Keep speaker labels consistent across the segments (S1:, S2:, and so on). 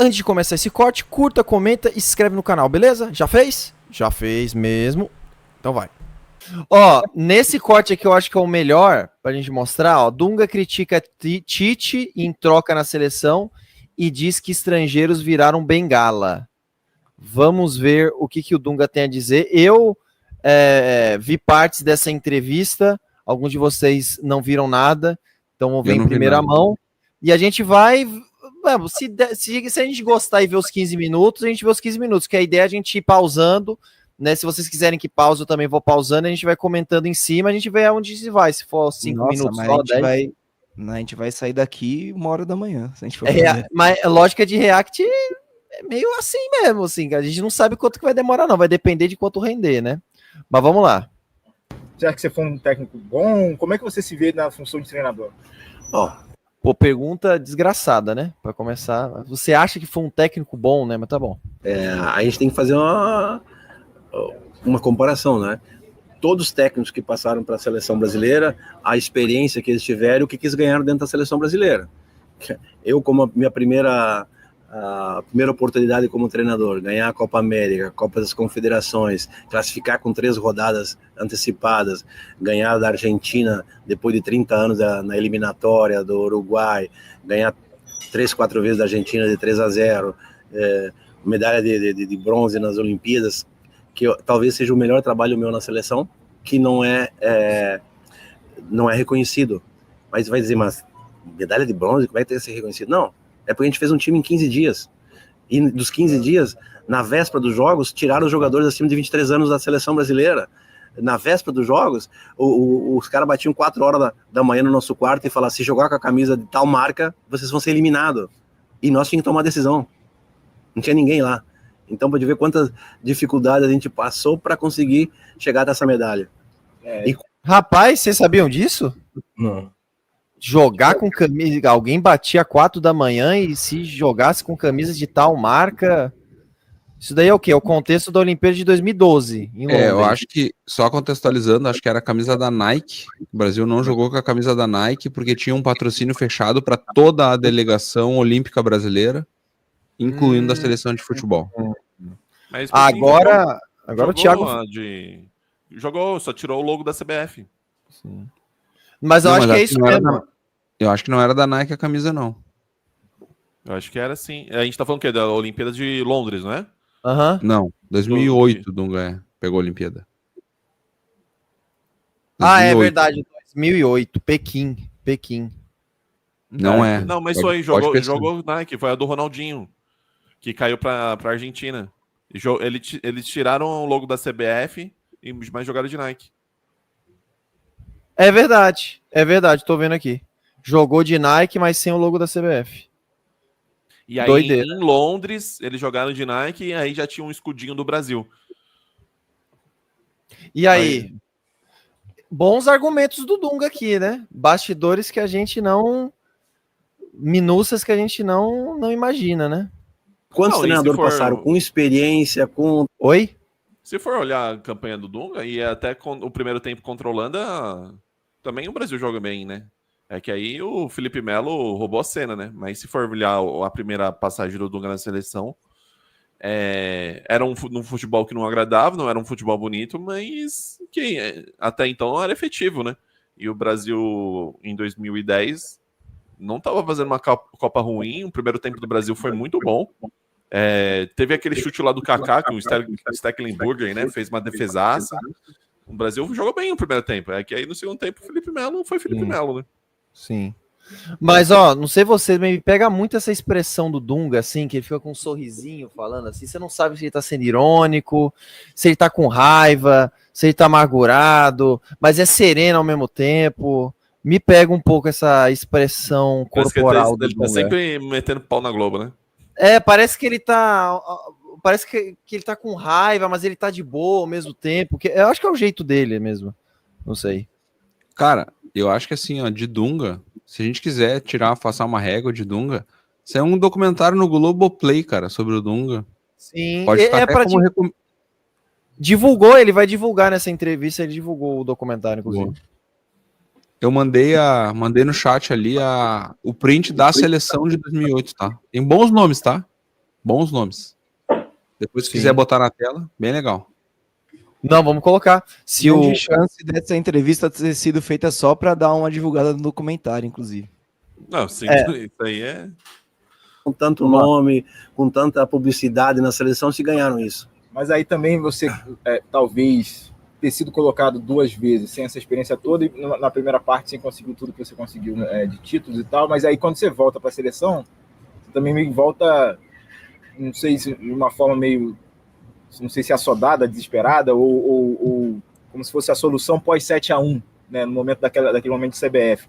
S1: Antes de começar esse corte, curta, comenta e se inscreve no canal, beleza? Já fez? Já fez mesmo. Então vai. Ó, nesse corte aqui eu acho que é o melhor pra gente mostrar, ó. Dunga critica Tite em troca na seleção e diz que estrangeiros viraram bengala. Vamos ver o que o Dunga tem a dizer. Eu vi partes dessa entrevista, alguns de vocês não viram nada, então vou ver em primeira mão. E a gente vai... Se a gente gostar e ver os 15 minutos, a gente vê os 15 minutos, que a ideia é a gente ir pausando, né? Se vocês quiserem que pause, eu também vou pausando, a gente vai comentando em cima, a gente vê aonde se vai, se for 5 minutos
S2: só, a gente vai sair daqui 1h da manhã, se a gente for
S1: mas a lógica de React é meio assim mesmo, assim, a gente não sabe quanto que vai demorar não, vai depender de quanto render, né? Mas vamos lá.
S3: Já que você for um técnico bom, como é que você se vê na função de treinador?
S1: Pô, pergunta desgraçada, né? Para começar, você acha que foi um técnico bom, né? Mas tá bom.
S4: A gente tem que fazer uma comparação, né? Todos os técnicos que passaram para a seleção brasileira, a experiência que eles tiveram, o que eles ganharam dentro da seleção brasileira. Eu, como a minha primeira oportunidade como treinador, ganhar a Copa América, a Copa das Confederações, classificar com 3 rodadas antecipadas, ganhar da Argentina depois de 30 anos na eliminatória, do Uruguai, ganhar 3, 4 vezes da Argentina de 3-0, medalha de bronze nas Olimpíadas, que talvez seja o melhor trabalho meu na seleção, que não é reconhecido. Mas vai dizer, mas medalha de bronze, como é que tem que ser reconhecido? Não. É porque a gente fez um time em 15 dias. E dos 15 dias, na véspera dos jogos, tiraram os jogadores acima de 23 anos da seleção brasileira. Na véspera dos jogos, os caras batiam 4 horas da manhã no nosso quarto e falavam, se jogar com a camisa de tal marca, vocês vão ser eliminados. E nós tínhamos que tomar decisão. Não tinha ninguém lá. Então, pode ver quantas dificuldades a gente passou para conseguir chegar nessa medalha.
S1: Rapaz, vocês sabiam disso?
S4: Não.
S1: Jogar com camisa, alguém batia 4 da manhã e se jogasse com camisas de tal marca, isso daí é o quê? É o contexto da Olimpíada de 2012 em Londres.
S5: Eu acho que, só contextualizando, acho que era a camisa da Nike. O Brasil não jogou com a camisa da Nike porque tinha um patrocínio fechado para toda a delegação olímpica brasileira, incluindo a seleção de futebol.
S6: Mas,
S1: agora o Thiago
S6: jogou, só tirou o logo da CBF.
S1: Sim. Mas eu acho que é isso mesmo.
S5: Eu acho que não era da Nike a camisa, não.
S6: Eu acho que era sim. A gente tá falando o quê? Da Olimpíada de Londres, não é?
S5: Não, 2008 Dunga pegou a Olimpíada.
S1: 2008. É verdade, 2008, Pequim.
S5: Não é.
S6: Não, mas foi, jogou Nike, foi a do Ronaldinho, que caiu pra Argentina. Eles tiraram o logo da CBF, mas jogaram de Nike.
S1: É verdade, tô vendo aqui. Jogou de Nike, mas sem o logo da CBF.
S6: E aí, em Londres, eles jogaram de Nike e aí já tinha um escudinho do Brasil.
S1: E aí? Bons argumentos do Dunga aqui, né? Bastidores que a gente não... Minúcias que a gente não imagina, né?
S4: Quantos treinadores passaram com experiência, com...
S1: Oi?
S6: Se for olhar a campanha do Dunga, e até o primeiro tempo contra a Holanda, também o Brasil joga bem, né? É que aí o Felipe Melo roubou a cena, né? Mas se for olhar a primeira passagem do Dunga na seleção, era um futebol que não agradava, não era um futebol bonito, mas que até então era efetivo, né? E o Brasil, em 2010, não estava fazendo uma Copa ruim, o primeiro tempo do Brasil foi muito bom. Teve aquele chute lá do Kaká, que o Stecklenburger, né, fez uma defesaça. O Brasil jogou bem no primeiro tempo. É que aí no segundo tempo o Felipe Melo foi Felipe Melo, né?
S1: Sim. Mas, ó, não sei você, mas me pega muito essa expressão do Dunga, assim, que ele fica com um sorrisinho falando assim, você não sabe se ele tá sendo irônico, se ele tá com raiva, se ele tá amargurado, mas é sereno ao mesmo tempo. Me pega um pouco essa expressão corporal do Dunga.
S6: Ele tá sempre metendo pau na Globo, né?
S1: Parece que ele tá... Parece que ele tá com raiva, mas ele tá de boa ao mesmo tempo. Eu acho que é o jeito dele mesmo. Não sei.
S5: Cara, eu acho que assim, ó, de Dunga, se a gente quiser passar uma régua de Dunga, isso é um documentário no Globoplay, cara, sobre o Dunga.
S1: Sim,
S5: pode ficar até como
S1: divulgou, ele vai divulgar nessa entrevista, ele divulgou o documentário, inclusive.
S5: Eu mandei no chat ali o print da seleção de 2008, tá? Tem bons nomes, tá? Bons nomes. Depois, se
S2: Sim.
S5: quiser botar na tela, bem legal.
S1: Não, vamos colocar. Se
S2: Grande
S1: o...
S2: chance dessa entrevista ter sido feita só para dar uma divulgada no documentário, inclusive.
S6: Não, sim, isso aí é.
S4: Com tanto nome, com tanta publicidade na seleção, se ganharam isso.
S3: Mas aí também você, talvez, ter sido colocado 2 vezes, sem essa experiência toda, e na primeira parte sem conseguir tudo que você conseguiu, de títulos e tal, mas aí quando você volta para a seleção, você também meio que volta, não sei se de uma forma meio, não sei se assodada, desesperada, ou como se fosse a solução pós 7-1, né, no momento daquele momento de CBF.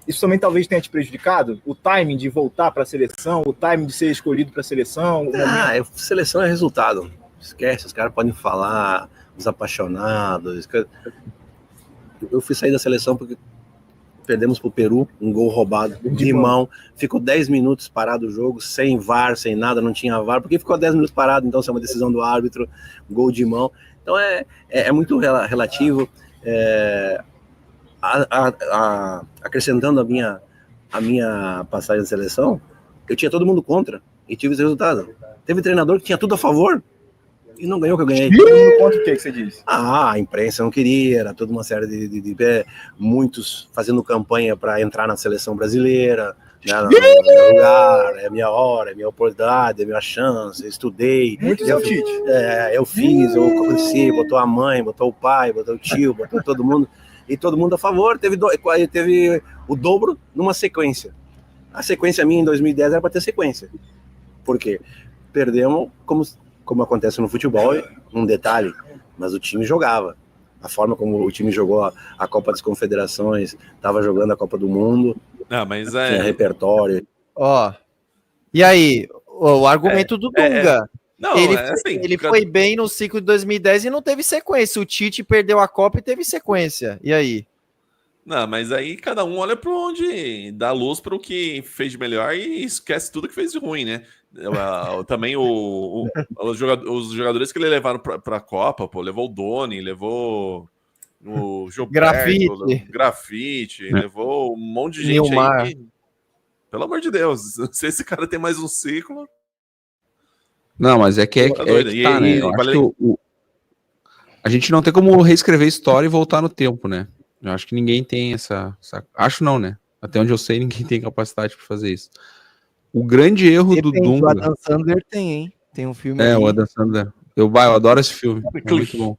S3: Isso também talvez tenha te prejudicado? O timing de voltar para a seleção, o timing de ser escolhido para a seleção?
S4: Seleção é resultado. Esquece, os caras podem falar, os apaixonados. Eu fui sair da seleção porque perdemos pro Peru, um gol roubado de mão. Ficou 10 minutos parado o jogo, sem VAR, sem nada, não tinha VAR. Porque ficou 10 minutos parado, então isso é uma decisão do árbitro, gol de mão. Então é muito relativo. Acrescentando a minha passagem de seleção, eu tinha todo mundo contra e tive esse resultado. Teve treinador que tinha tudo a favor e não ganhou o que eu ganhei.
S3: Todo mundo contra o que você disse?
S4: A imprensa não queria, era toda uma série de muitos fazendo campanha para entrar na seleção brasileira, né, no meu lugar, é a minha hora, é a minha oportunidade, é a minha chance, eu estudei.
S3: Muitos é o Tite.
S4: Eu fiz, eu conheci, botou a mãe, botou o pai, botou o tio, botou todo mundo. E todo mundo a favor, teve o dobro numa sequência. A sequência minha em 2010 era para ter sequência. Por quê? Perdemos, como acontece no futebol, um detalhe, mas o time jogava. A forma como o time jogou a Copa das Confederações, estava jogando a Copa do Mundo,
S6: Não, mas
S4: tinha repertório.
S1: Ó, e aí, o argumento do Dunga.
S6: Não,
S1: ele foi bem no ciclo de 2010 e não teve sequência. O Tite perdeu a Copa e teve sequência. E aí?
S6: Não, mas aí cada um olha para onde dá luz para o que fez de melhor e esquece tudo que fez de ruim, né? Também os jogadores que ele levaram para a Copa, pô, levou o Doni, levou o Gilberto, Grafite, levou um monte de gente
S1: Nilmar.
S6: aí. Pelo amor de Deus, se esse cara tem mais um ciclo...
S5: Não, mas é que tá, né? Eu acho que a gente não tem como reescrever história e voltar no tempo, né? Eu acho que ninguém tem essa... Acho não, né? Até onde eu sei, ninguém tem capacidade para fazer isso. O grande erro do Dunga...
S2: O Adam Sandler tem, hein? Tem um filme
S5: o Adam Sandler. Eu adoro esse filme. É muito bom.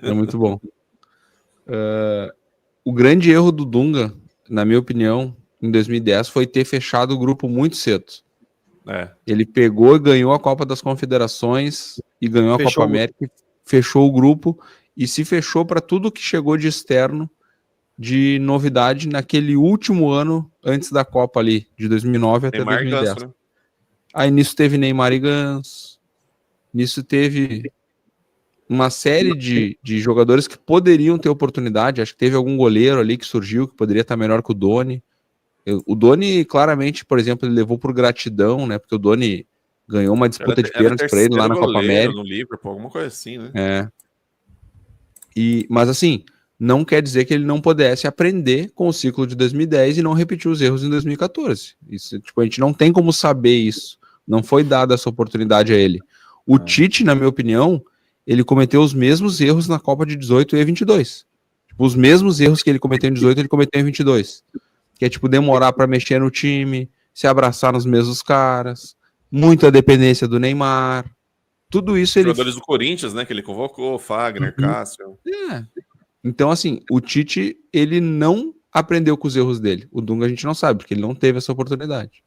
S5: É muito bom. O grande erro do Dunga, na minha opinião, em 2010, foi ter fechado o grupo muito cedo. Ele pegou e ganhou a Copa das Confederações e ganhou a Copa América, fechou o grupo e se fechou para tudo que chegou de externo, de novidade naquele último ano antes da Copa ali, de 2009 até 2010. Ganso, né? Aí nisso teve Neymar e Ganso, nisso teve uma série de jogadores que poderiam ter oportunidade. Acho que teve algum goleiro ali que surgiu, que poderia estar melhor que o Doni. O Doni, claramente, por exemplo, ele levou por gratidão, né? Porque o Doni ganhou uma disputa de pênaltis para ele lá na Copa América.
S6: No Liverpool, alguma coisa assim, né?
S5: Mas assim, não quer dizer que ele não pudesse aprender com o ciclo de 2010 e não repetir os erros em 2014. Isso, tipo, a gente não tem como saber isso. Não foi dada essa oportunidade a ele. O Tite, na minha opinião, ele cometeu os mesmos erros na Copa de 18 e 22. Tipo, os mesmos erros que ele cometeu em 18, ele cometeu em 22. Que é tipo demorar para mexer no time, se abraçar nos mesmos caras, muita dependência do Neymar, tudo isso ele...
S6: Jogadores do Corinthians, né, que ele convocou, Fagner, Cássio.
S5: Então, assim, o Tite, ele não aprendeu com os erros dele. O Dunga a gente não sabe, porque ele não teve essa oportunidade.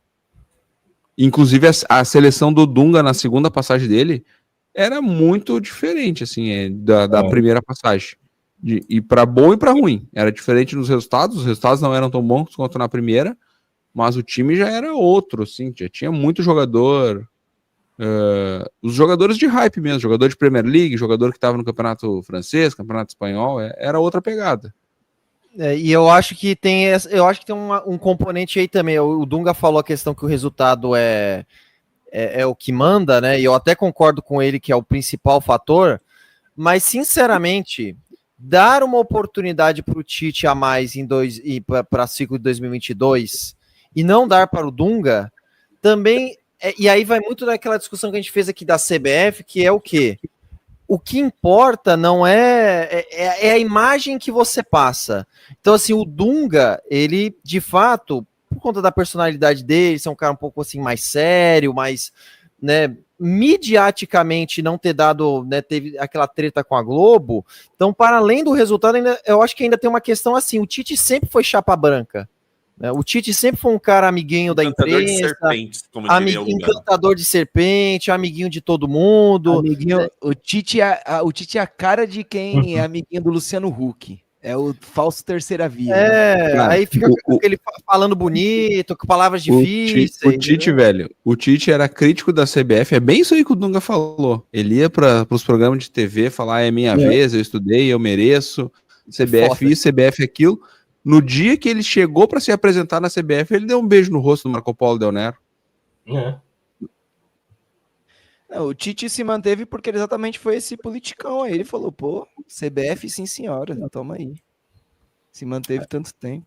S5: Inclusive, a seleção do Dunga na segunda passagem dele era muito diferente, assim, da primeira passagem. E para bom e para ruim. Era diferente nos resultados, os resultados não eram tão bons quanto na primeira, mas o time já era outro, assim, já tinha muito jogador, os jogadores de hype mesmo, jogador de Premier League, jogador que estava no campeonato francês, campeonato espanhol, era outra pegada.
S1: E eu acho que tem um componente aí também. O Dunga falou a questão que o resultado é o que manda, né? E eu até concordo com ele que é o principal fator, mas sinceramente, dar uma oportunidade para o Tite a mais para ciclo de 2022 e não dar para o Dunga também E aí vai muito daquela discussão que a gente fez aqui da CBF, que é o quê? O que importa não é a imagem que você passa. Então, assim, o Dunga, ele, de fato, por conta da personalidade dele, ser um cara um pouco assim mais sério, mais, né, midiaticamente não ter dado, né, teve aquela treta com a Globo. Então, para além do resultado, eu acho que ainda tem uma questão assim, o Tite sempre foi chapa branca. O Tite sempre foi um cara amiguinho da
S6: Encantador de
S1: imprensa,
S6: serpentes, como diria o Lugano.
S1: encantador de serpente, amiguinho de todo mundo.
S2: Amiguinho, o Tite é a cara de quem é amiguinho do Luciano Huck. É o falso terceira via.
S5: Cara,
S1: aí fica ele falando bonito, com palavras difíceis.
S5: O Tite, velho, o Tite era crítico da CBF, é bem isso aí que o Dunga falou. Ele ia para os programas de TV falar, é minha vez, eu estudei, eu mereço, CBF isso, CBF aquilo. No dia que ele chegou para se apresentar na CBF, ele deu um beijo no rosto do Marco Polo Del Nero.
S2: Não, o Tite se manteve porque ele exatamente foi esse politicão aí. Ele falou, pô, CBF sim senhora, toma aí. Se manteve tanto tempo.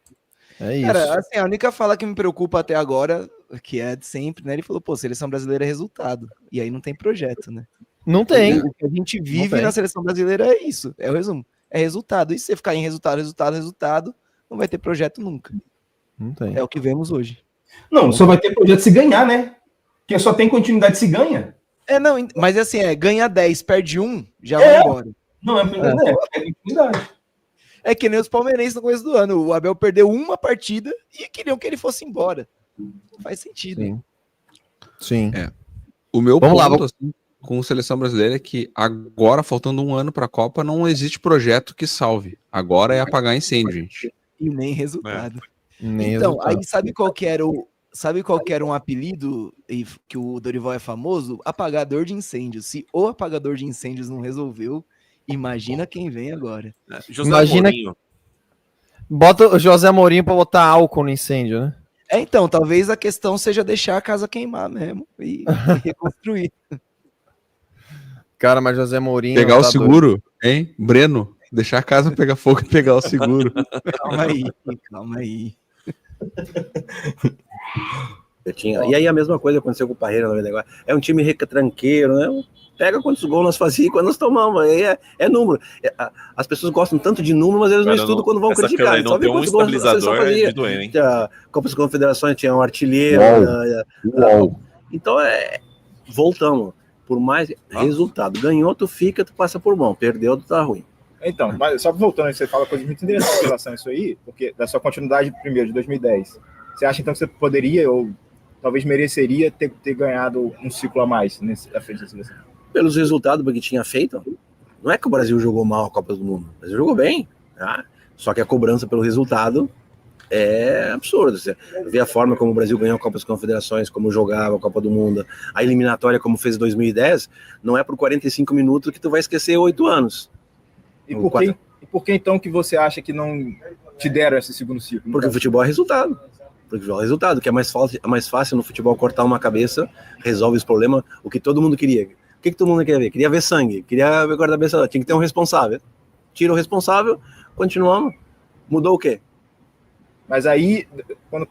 S1: É isso.
S2: Cara, assim, a única fala que me preocupa até agora, que é de sempre, né? Ele falou, pô, seleção brasileira é resultado. E aí não tem projeto, né?
S1: Não tem.
S2: O que a gente vive na seleção brasileira é isso, é o resumo. É resultado. E se você ficar em resultado, não vai ter projeto nunca.
S1: Não tem.
S2: É o que vemos hoje.
S7: Não, só vai ter projeto se ganhar, né? Porque só tem continuidade se ganha.
S2: Não, mas assim, ganha 10, perde 1, já vai embora.
S7: Não, é continuidade.
S2: É que nem os palmeirenses no começo do ano. O Abel perdeu uma partida e queriam que ele fosse embora. Não faz sentido.
S1: Sim.
S5: O meu
S1: Vamos
S5: ponto
S1: lá,
S5: assim, com a seleção brasileira é que agora, faltando um ano para a Copa, não existe projeto que salve. Agora é apagar incêndio, gente.
S2: E nem resultado.
S1: Nem
S2: então,
S1: resultado.
S2: aí sabe qual que era um apelido que o Dorival é famoso? Apagador de incêndios. Se o apagador de incêndios não resolveu, imagina quem vem agora.
S1: Imagina
S6: Mourinho.
S1: Bota o José Mourinho pra botar álcool no incêndio, né?
S2: Então, talvez a questão seja deixar a casa queimar mesmo e reconstruir.
S1: Cara, mas José Mourinho...
S5: Pegar o seguro, hein? Breno, deixar a casa pegar fogo e pegar o seguro.
S2: Calma aí.
S4: E aí a mesma coisa aconteceu com o Parreira no negócio. É um time retranqueiro, né? Pega quantos gols nós fazíamos e quando nós tomamos. Aí é número. As pessoas gostam tanto de número, mas eles não estudam quando vão criticar.
S6: Não tem um estabilizador de doer, hein?
S4: Copa das Confederações tinha um artilheiro. Então, voltamos. Por mais resultado. Ganhou, tu fica, tu passa por mão. Perdeu, tu tá ruim.
S3: Então, mas só voltando, você fala coisas muito interessantes em relação a isso aí, porque da sua continuidade primeiro, de 2010, você acha então que você poderia, ou talvez mereceria, ter ganhado um ciclo a mais à frente da seleção?
S4: Pelos resultados que tinha feito, não é que o Brasil jogou mal a Copa do Mundo, o Brasil jogou bem, tá? Só que a cobrança pelo resultado é absurda. Você vê a forma como o Brasil ganhou a Copa das Confederações, como jogava a Copa do Mundo, a eliminatória como fez em 2010, não é por 45 minutos que tu vai esquecer 8 anos.
S3: E por que então que você acha que não te deram esse segundo ciclo?
S4: Porque o futebol é resultado. Porque o futebol é resultado, que é mais fácil no futebol cortar uma cabeça, resolve os problemas, o que todo mundo queria. O que todo mundo queria ver? Queria ver sangue, queria ver guarda-cabeça, tinha que ter um responsável. Tira o responsável, continuamos. Mudou o quê?
S3: Mas aí, quando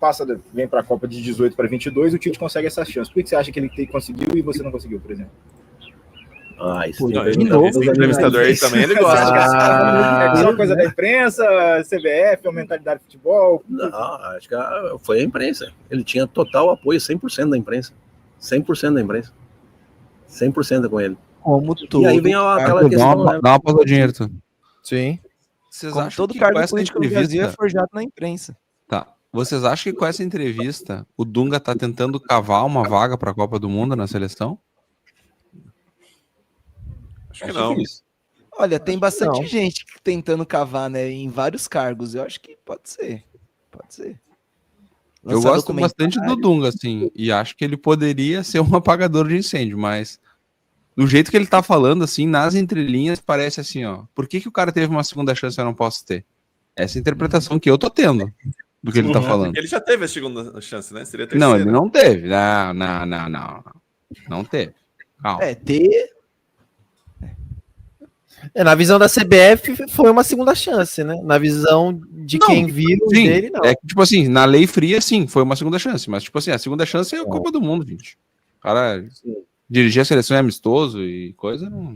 S3: vem para a Copa de 18 para 22, o Tite consegue essa chance. Por que você acha que ele conseguiu e você não conseguiu, por exemplo?
S4: Isso
S6: de novo, esse entrevistador aí também, ele gosta.
S3: É só coisa da imprensa, CBF, a mentalidade de futebol?
S4: Não, acho que foi a imprensa. Ele tinha total apoio, 100% da imprensa. 100% da imprensa. 100% com ele.
S2: Como todo.
S4: E aí vem aquela questão, né?
S5: Dá uma pausadinha, Ayrton.
S1: Sim.
S5: Vocês
S2: Como
S5: acham
S2: todo
S5: que
S2: cargo
S5: com essa
S2: político no Brasil é
S5: entrevista...
S2: forjado na imprensa.
S5: Tá. Vocês acham que com essa entrevista o Dunga tá tentando cavar uma vaga para a Copa do Mundo na seleção?
S6: Acho que não.
S2: Olha, tem bastante gente tentando cavar, né, em vários cargos. Eu acho que pode ser.
S5: Eu gosto bastante do Dunga, assim, e acho que ele poderia ser um apagador de incêndio, mas do jeito que ele tá falando, assim, nas entrelinhas, parece assim, ó, por que o cara teve uma segunda chance e eu não posso ter? Essa é a interpretação que eu tô tendo do que ele tá falando.
S6: Ele já teve a segunda chance, né? Seria a
S5: Não,
S6: terceira.
S5: ele não teve. Não teve. Calma.
S1: Na visão da CBF foi uma segunda chance, né? Na visão de quem viu dele, não.
S5: É que, tipo assim, na lei fria, sim, foi uma segunda chance. Mas, tipo assim, a segunda chance é a Copa do Mundo, gente. Cara, dirigir a seleção é amistoso e coisa não.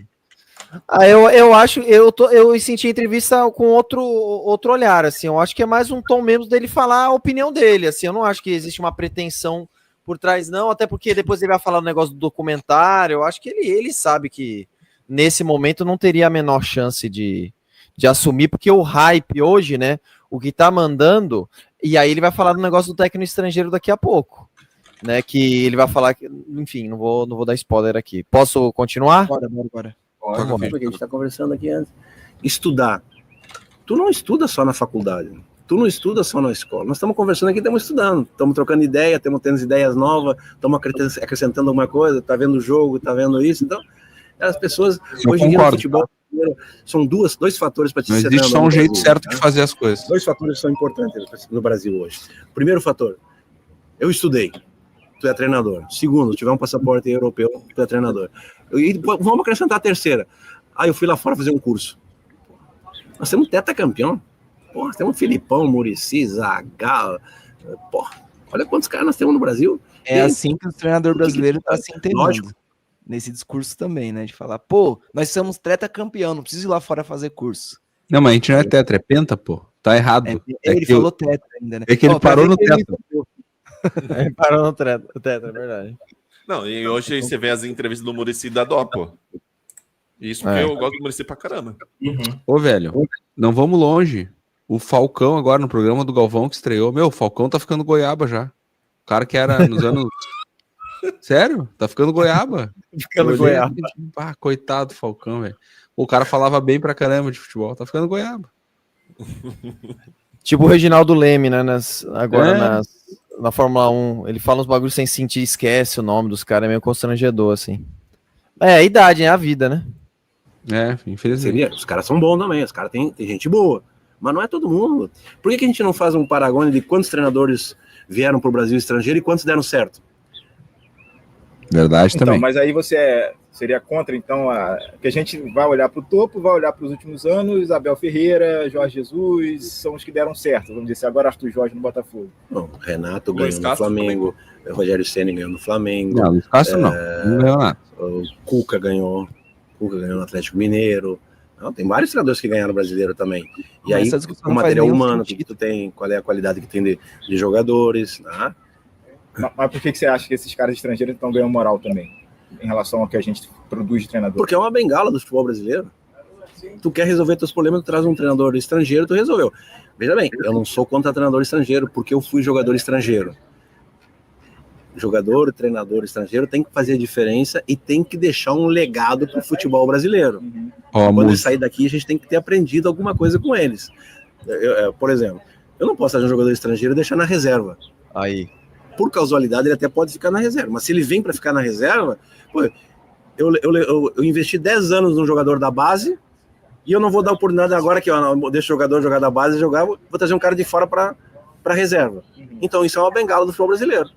S1: Eu acho, eu senti a entrevista com outro olhar, assim, eu acho que é mais um tom mesmo dele falar a opinião dele, assim, eu não acho que existe uma pretensão por trás, não, até porque depois ele vai falar do negócio do documentário, eu acho que ele sabe que nesse momento não teria a menor chance de assumir, porque o hype hoje, né, o que tá mandando, e aí ele vai falar do negócio do técnico estrangeiro daqui a pouco, né, que ele vai falar, que, enfim, não vou dar spoiler aqui. Posso continuar?
S2: Bora.
S4: Porque a gente está conversando aqui antes. Estudar. Tu não estuda só na faculdade. Tu não estuda só na escola. Nós estamos conversando aqui, estamos estudando. Estamos trocando ideia, estamos tendo ideias novas, estamos acrescentando alguma coisa, tá vendo o jogo, tá vendo isso. Então, as pessoas, hoje em dia no futebol, são dois fatores para te
S5: Não existe só um jeito certo de fazer as coisas.
S4: Dois fatores são importantes no Brasil hoje. Primeiro fator, eu estudei. Tu é treinador. Segundo, tiver um passaporte europeu, tu é treinador. E vamos acrescentar a terceira. Eu fui lá fora fazer um curso. Nós temos um tetracampeão. Porra, nós temos Filipão, Muricy, Zagallo. Porra, olha quantos caras nós temos no Brasil.
S2: Assim que o treinador brasileiro está se entendendo. Nesse discurso também, né? De falar, nós somos tetracampeão, não preciso ir lá fora fazer curso.
S5: Não, mas a gente não é tetra, é penta, pô. Tá errado.
S2: Ele falou tetra ainda, né?
S5: É que ele parou no tetra.
S1: Ele parou no tetra, é verdade.
S6: Não, e hoje você vê as entrevistas do Muricy da dó, pô. Isso porque eu gosto do Muricy pra caramba.
S5: Ô, velho, não vamos longe. O Falcão agora no programa do Galvão que estreou. Meu, o Falcão tá ficando goiaba já. O cara que era nos anos... Sério? Tá ficando goiaba.
S1: Goiaba.
S5: Coitado do Falcão, velho. O cara falava bem pra caramba de futebol. Tá ficando goiaba.
S1: Tipo o Reginaldo Leme, né? Na Fórmula 1. Ele fala uns bagulhos sem sentir, esquece o nome dos caras. É meio constrangedor, assim. É a idade, é a vida, né?
S5: Infelizmente.
S4: Os caras são bons também. Os caras têm gente boa. Mas não é todo mundo. Por que a gente não faz um paragone de quantos treinadores vieram pro Brasil estrangeiro e quantos deram certo?
S5: Verdade também.
S3: Mas aí você seria contra, então, que a gente vai olhar para o topo, vai olhar para os últimos anos, Abel Ferreira, Jorge Jesus, são os que deram certo, vamos dizer assim, agora Arthur Jorge no Botafogo.
S4: Não, Renato ganhou no Flamengo, Rogério Ceni ganhou no Flamengo.
S5: Não, Luiz Castro não ganhou nada.
S4: O Cuca ganhou no Atlético Mineiro. Não, tem vários treinadores que ganharam brasileiro também. E aí, o material humano, que tu tem, qual é a qualidade que tem de jogadores, né?
S3: Mas por que você acha que esses caras estrangeiros estão ganhando moral também, em relação ao que a gente produz de treinador?
S4: Porque é uma bengala do futebol brasileiro. Tu quer resolver teus problemas, tu traz um treinador estrangeiro, tu resolveu. Veja bem, eu não sou contra treinador estrangeiro, porque eu fui jogador estrangeiro. Jogador, treinador estrangeiro tem que fazer a diferença e tem que deixar um legado pro futebol brasileiro. Quando eles saírem daqui, a gente tem que ter aprendido alguma coisa com eles. Por exemplo, eu não posso trazer um jogador estrangeiro e deixar na reserva.
S1: Aí.
S4: Por casualidade, ele até pode ficar na reserva. Mas se ele vem para ficar na reserva, eu investi 10 anos num jogador da base e eu não vou dar oportunidade agora que deixa o jogador jogar da base e jogar, vou trazer um cara de fora para reserva. Então isso é uma bengala do futebol brasileiro.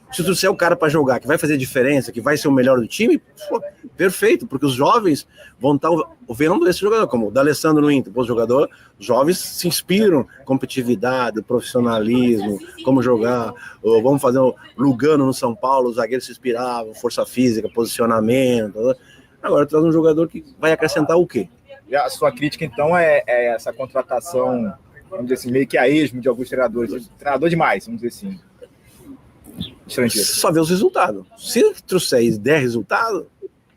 S4: Se tu é o cara para jogar, que vai fazer diferença, que vai ser o melhor do time, perfeito, porque os jovens vão estar vendo esse jogador, como o D'Alessandro no Inter, os jovens se inspiram, competitividade, profissionalismo, como jogar, vamos fazer o Lugano no São Paulo, os zagueiros se inspiravam, força física, posicionamento. Agora traz um jogador que vai acrescentar o quê?
S3: E a sua crítica, então, é essa contratação, vamos dizer assim, meio que a esmo de alguns treinadores, treinador demais, vamos dizer assim. Estrangeiro.
S4: Só ver os resultados. Se trouxer e der resultado,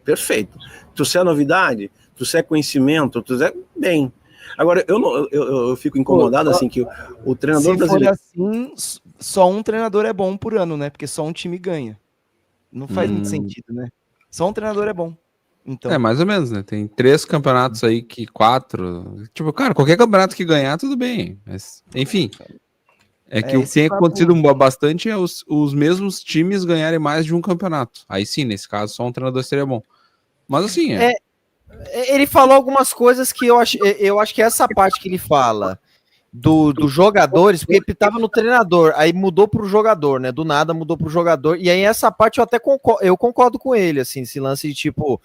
S4: perfeito. Trouxer novidade, trouxer conhecimento, trouxer bem. Agora, eu fico incomodado assim que o treinador brasileiro...
S2: Se for assim, só um treinador é bom por ano, né? Porque só um time ganha. Não faz muito sentido, né? Só um treinador é bom. Então...
S5: mais ou menos, né? Tem 3 campeonatos aí 4... Tipo, cara, qualquer campeonato que ganhar, tudo bem. Mas, enfim... É que o que tem acontecido bastante é os mesmos times ganharem mais de um campeonato. Aí sim, nesse caso, só um treinador seria bom. Mas assim...
S1: Ele falou algumas coisas que eu acho que essa parte que ele fala dos jogadores, porque ele estava no treinador, aí mudou para o jogador, né? Do nada mudou para o jogador. E aí essa parte eu até concordo com ele, assim, esse lance de tipo,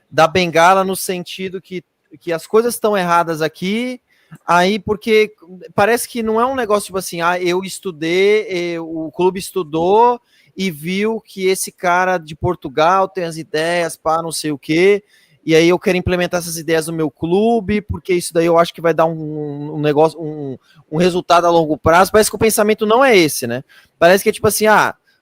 S1: da bengala no sentido que as coisas estão erradas aqui... Aí, porque parece que não é um negócio tipo assim, eu estudei, o clube estudou e viu que esse cara de Portugal tem as ideias para não sei o quê, e aí eu quero implementar essas ideias no meu clube, porque isso daí eu acho que vai dar um negócio, um resultado a longo prazo. Parece que o pensamento não é esse, né? Parece que é tipo assim,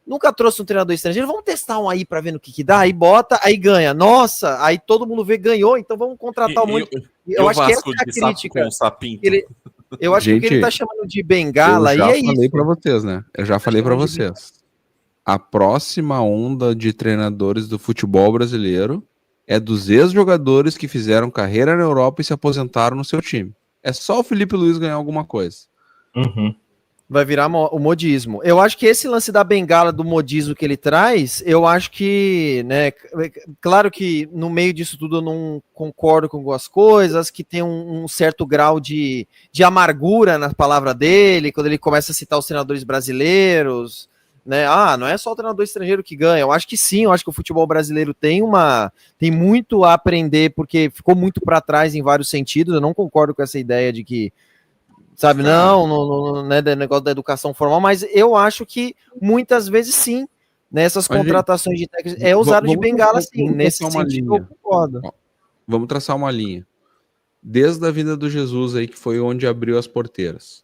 S1: nunca trouxe um treinador estrangeiro, vamos testar um aí para ver no que dá, aí bota, aí ganha. Nossa, aí todo mundo vê, ganhou, então vamos contratar um monte. Eu acho que essa é a crítica.
S6: Com o sapinho.
S1: Eu acho que o que ele tá chamando de bengala aí é isso.
S5: Eu já falei para vocês, né? Eu já falei para vocês. A próxima onda de treinadores do futebol brasileiro é dos ex-jogadores que fizeram carreira na Europa e se aposentaram no seu time. É só o Felipe Luiz ganhar alguma coisa.
S7: Uhum.
S1: Vai virar o modismo. Eu acho que esse lance da bengala do modismo que ele traz, eu acho que, né, claro que no meio disso tudo eu não concordo com algumas coisas, que tem um certo grau de amargura na palavra dele, quando ele começa a citar os treinadores brasileiros, né, não é só o treinador estrangeiro que ganha. Eu acho que sim, eu acho que o futebol brasileiro tem muito a aprender, porque ficou muito para trás em vários sentidos. Eu não concordo com essa ideia de que, sabe, não né, do negócio da educação formal, mas eu acho que muitas vezes sim, nessas contratações de técnicos, é usado de bengala sim, nesse sentido eu concordo.
S5: Vamos traçar uma linha. Desde a vinda do Jesus aí, que foi onde abriu as porteiras.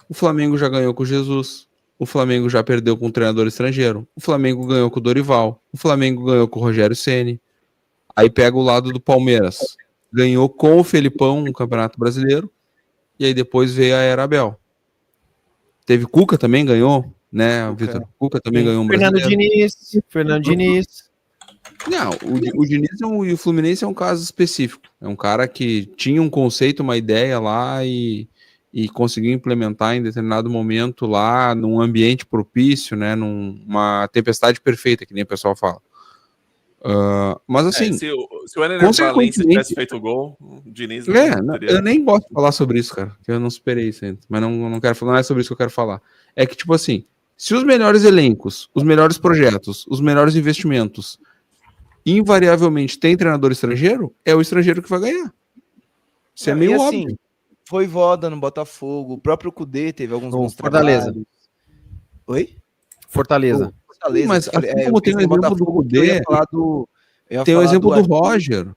S5: O Flamengo já ganhou com o Jesus, o Flamengo já perdeu com um treinador estrangeiro, o Flamengo ganhou com o Dorival, o Flamengo ganhou com o Rogério Ceni. Aí pega o lado do Palmeiras, ganhou com o Felipão no Campeonato Brasileiro, e aí depois veio a era Abel. Teve Cuca também, ganhou, né? O Vitor Cuca também ganhou um
S1: Fernando Diniz.
S5: Não, o Diniz e o Fluminense é um caso específico. É um cara que tinha um conceito, uma ideia lá e conseguiu implementar em determinado momento lá, num ambiente propício, né? Numa tempestade perfeita, que nem o pessoal fala. Mas assim,
S6: se o Ener Valencia tivesse feito o gol, o Diniz teria...
S5: Eu nem gosto de falar sobre isso, cara, que eu não superei isso ainda, mas não quero falar, não é sobre isso que eu quero falar. É que, tipo assim, se os melhores elencos, os melhores projetos, os melhores investimentos invariavelmente tem treinador estrangeiro, é o estrangeiro que vai ganhar. Isso é meio óbvio.
S2: Foi Voda no Botafogo, o próprio Cudê teve alguns bons
S1: Fortaleza.
S2: trabalhos. Oi?
S1: Fortaleza.
S5: Mas assim como tem o exemplo do Cudê, tem o exemplo do Roger.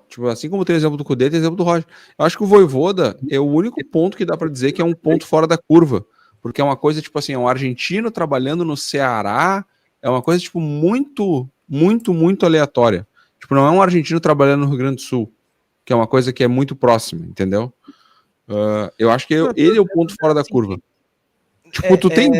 S5: Tipo, assim como tem o exemplo do Cudê, tem o exemplo do Roger. Eu acho que o Vojvoda é o único ponto que dá para dizer que é um ponto fora da curva. Porque é uma coisa, tipo assim, é um argentino trabalhando no Ceará, é uma coisa, tipo, muito, muito, muito aleatória. Tipo, não é um argentino trabalhando no Rio Grande do Sul, que é uma coisa que é muito próxima, entendeu? Eu acho que ele é o ponto fora da curva. Tipo, tu tem...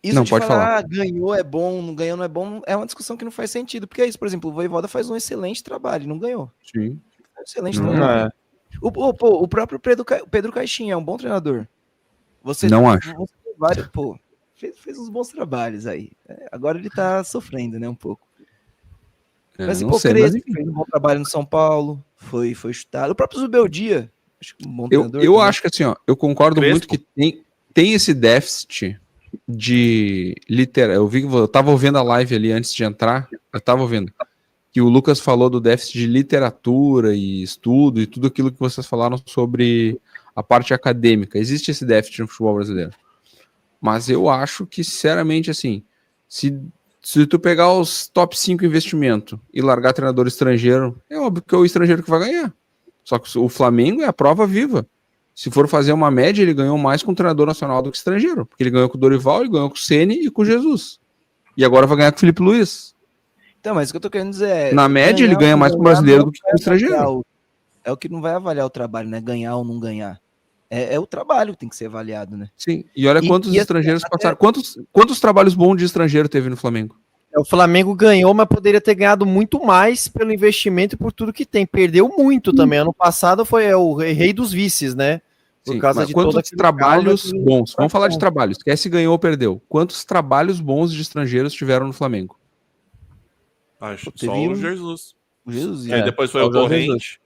S2: Isso
S5: não,
S2: de
S5: pode falar.
S2: Ganhou é bom, não ganhou não é bom, é uma discussão que não faz sentido, porque é isso, por exemplo, o Vojvoda faz um excelente trabalho, não ganhou.
S5: Sim.
S2: Excelente trabalho. O próprio Pedro Caixinha é um bom treinador.
S5: Não acho.
S2: Fez uns bons trabalhos aí. Agora ele tá sofrendo, né, um pouco. Mas
S5: não sei, mas
S2: fez um bom trabalho no São Paulo, foi chutado. O próprio Zubeldia, acho que um bom treinador.
S5: Eu acho que assim, ó, eu concordo muito que tem esse déficit de eu tava ouvindo a live ali antes de entrar, eu tava ouvindo que o Lucas falou do déficit de literatura e estudo e tudo aquilo que vocês falaram sobre a parte acadêmica. Existe esse déficit no futebol brasileiro. Mas eu acho que, sinceramente, assim, se tu pegar os top 5 investimento e largar treinador estrangeiro, é óbvio que é o estrangeiro que vai ganhar. Só que o Flamengo é a prova viva. Se for fazer uma média, ele ganhou mais com o treinador nacional do que estrangeiro. Porque ele ganhou com o Dorival, ele ganhou com o Ceni e com o Jesus. E agora vai ganhar com o Felipe Luiz.
S2: Então, mas o que eu tô querendo dizer é...
S5: Na média, ele ganha mais com o brasileiro do que com o estrangeiro.
S2: É o que não vai avaliar o trabalho, né? Ganhar ou não ganhar. É o trabalho que tem que ser avaliado, né?
S5: Sim, e olha quantos estrangeiros passaram. Quantos trabalhos bons de estrangeiro teve no Flamengo?
S1: O Flamengo ganhou, mas poderia ter ganhado muito mais pelo investimento e por tudo que tem. Perdeu muito também. Ano passado foi o rei dos vices, né? Por causa de
S5: quantos trabalhos bons? Vamos falar de trabalhos. Esquece se ganhou ou perdeu. Quantos trabalhos bons de estrangeiros tiveram no Flamengo?
S6: Acho só o Jesus.
S2: O Jesus.
S6: Aí depois foi o Corrente.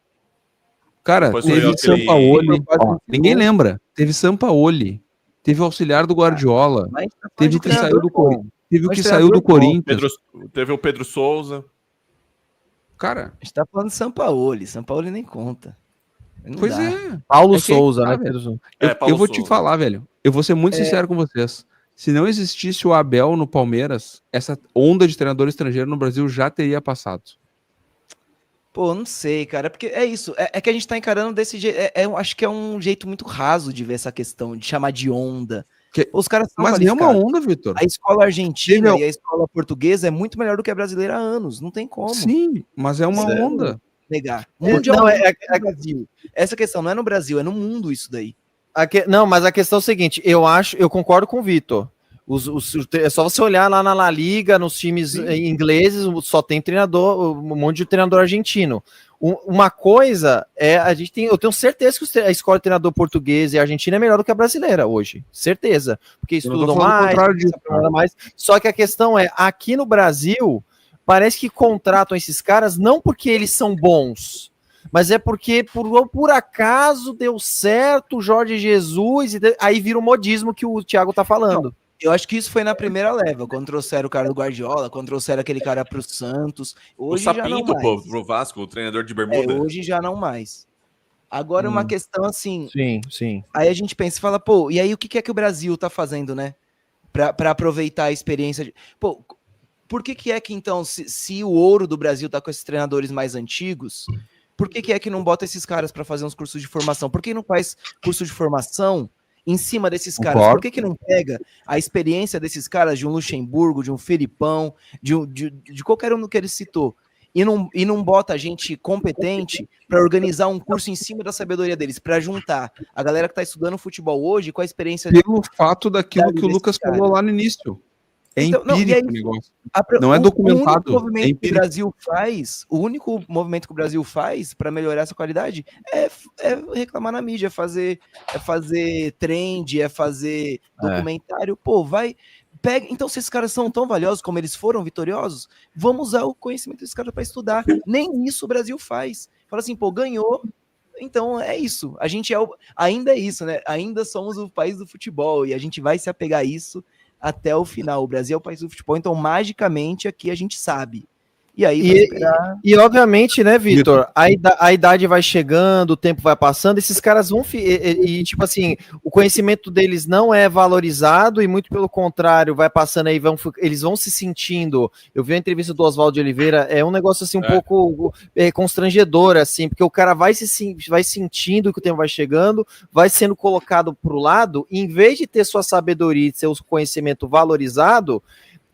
S5: Cara, teve Sampaoli. Ninguém lembra. Teve Sampaoli. Teve o auxiliar do Guardiola. Teve o que saiu do Corinthians. Teve o que saiu do Corinthians.
S6: Teve o Pedro Souza.
S5: Cara,
S2: a gente tá falando de Sampaoli. Sampaoli nem conta.
S5: Pois é.
S1: Paulo Souza, né?
S5: Eu vou te falar, velho. Eu vou ser muito sincero com vocês. Se não existisse o Abel no Palmeiras, essa onda de treinador estrangeiro no Brasil já teria passado.
S2: Pô, não sei, cara, porque é isso, é que a gente tá encarando desse jeito, eu acho que é um jeito muito raso de ver essa questão, de chamar de onda. Os caras são
S5: Mas nem é uma
S2: qualificados.
S5: onda, Vitor.
S2: A escola argentina e a escola portuguesa é muito melhor do que a brasileira há anos, não tem como.
S5: Sim, mas é uma
S2: Zero.
S5: onda.
S2: Negar.
S1: Não,
S2: Mundialmente, no Brasil. Essa questão não é no Brasil, é no mundo isso daí.
S1: Não, mas a questão é o seguinte, eu concordo com o Vitor. É só você olhar lá na La Liga, nos times ingleses, só tem treinador, um monte de treinador argentino. Uma coisa é, eu tenho certeza que a escola de treinador português e argentina é melhor do que a brasileira hoje. Certeza. Porque estudam mais. Só que a questão é, aqui no Brasil, parece que contratam esses caras não porque eles são bons, mas é porque por acaso deu certo o Jorge Jesus, e aí vira o modismo que o Thiago tá falando.
S2: Eu acho que isso foi na primeira leva, quando trouxeram o cara do Guardiola, quando trouxeram aquele cara pro Santos. Hoje
S6: o Sapinto,
S2: já não mais.
S6: pro Vasco, o treinador de bermuda.
S2: Hoje já não mais. Agora uma questão assim...
S1: Sim.
S2: Aí a gente pensa e fala, pô, e aí o que é que o Brasil tá fazendo, né? Pra aproveitar a experiência. Pô, por que é que então, se o ouro do Brasil tá com esses treinadores mais antigos, por que é que não bota esses caras para fazer uns cursos de formação? Por que não faz curso de formação em cima desses caras? Por que não pega a experiência desses caras, de um Luxemburgo, de um Felipão, de qualquer um que ele citou, e não bota a gente competente para organizar um curso em cima da sabedoria deles, para juntar a galera que está estudando futebol hoje com a experiência...
S5: Pelo fato daquilo que o Lucas falou lá no início. É então, empírico o negócio. Não é documentado.
S2: O único movimento que o Brasil faz para melhorar essa qualidade é reclamar na mídia, é fazer trend, é fazer documentário. Pô, pega. Então, se esses caras são tão valiosos como eles foram vitoriosos, vamos usar o conhecimento desses caras para estudar. Nem isso o Brasil faz. Fala assim, pô, ganhou. Então é isso. A gente ainda é isso, né? Ainda somos o país do futebol e a gente vai se apegar a isso até o final. O Brasil é o país do futebol, então magicamente aqui a gente sabe. E aí
S1: e obviamente, né, Vitor, a idade vai chegando, o tempo vai passando, esses caras vão tipo assim, o conhecimento deles não é valorizado e muito pelo contrário, vai passando aí, eles vão se sentindo. Eu vi a entrevista do Oswaldo de Oliveira, é um negócio assim um pouco constrangedor, assim, porque o cara vai sentindo que o tempo vai chegando, vai sendo colocado pro lado, e em vez de ter sua sabedoria e seu conhecimento valorizado,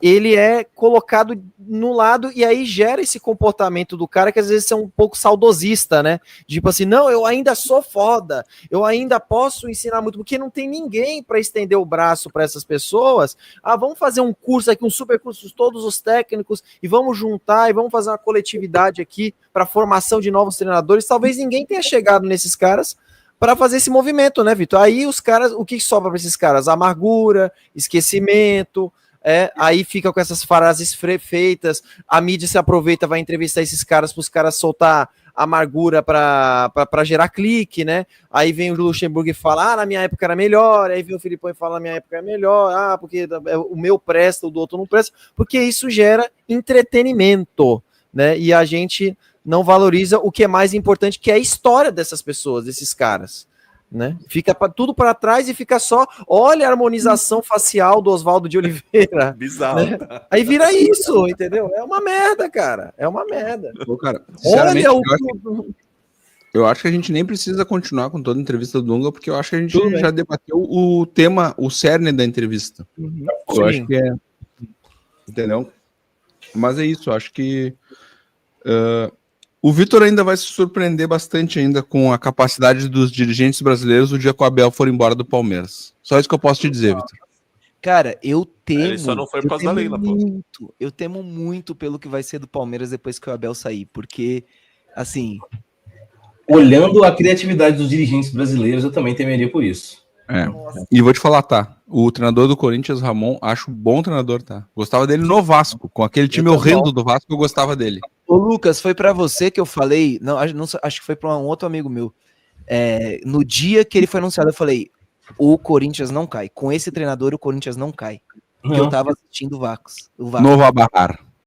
S1: ele é colocado no lado e aí gera esse comportamento do cara que às vezes é um pouco saudosista, né? Tipo assim, não, eu ainda sou foda, eu ainda posso ensinar muito, porque não tem ninguém para estender o braço para essas pessoas. Vamos fazer um curso aqui, um super curso de todos os técnicos e vamos juntar e vamos fazer uma coletividade aqui para formação de novos treinadores. Talvez ninguém tenha chegado nesses caras para fazer esse movimento, né, Vitor? Aí os caras, o que sobra para esses caras? Amargura, esquecimento. Aí fica com essas frases feitas, a mídia se aproveita, vai entrevistar esses caras para os caras soltar amargura para gerar clique, né? Aí vem o Luxemburgo e fala, na minha época era melhor, aí vem o Filipão e fala, na minha época era melhor, porque o meu presta, o do outro não presta, porque isso gera entretenimento, né? E a gente não valoriza o que é mais importante, que é a história dessas pessoas, desses caras. Né? Fica tudo para trás e fica só, olha a harmonização facial do Oswaldo de Oliveira.
S6: Bizarro.
S1: Né? Aí vira isso, entendeu? É uma merda, cara. É uma merda.
S5: Pô, cara, sinceramente, eu acho que a gente nem precisa continuar com toda a entrevista do Dunga, porque eu acho que a gente já debateu o tema, o cerne da entrevista. Eu acho que é. Entendeu? Mas é isso, eu acho que o Vitor ainda vai se surpreender bastante ainda com a capacidade dos dirigentes brasileiros o dia que o Abel for embora do Palmeiras. Só isso que eu posso te dizer, Vitor.
S2: Cara, eu temo.
S6: Ele só não foi por causa da Leila, pô.
S2: Eu temo muito pelo que vai ser do Palmeiras depois que o Abel sair, porque, assim.
S7: Olhando a criatividade dos dirigentes brasileiros, eu também temeria por isso.
S5: E vou te falar, tá? O treinador do Corinthians, Ramon, acho um bom treinador, tá? Gostava dele no Vasco, com aquele time horrendo do Vasco, eu gostava dele.
S2: Ô, Lucas, foi pra você que eu falei, não, acho que foi pra um outro amigo meu. No dia que ele foi anunciado, eu falei, o Corinthians não cai. Com esse treinador, o Corinthians não cai. Porque eu tava assistindo o Vasco.
S5: Novo Abarrar.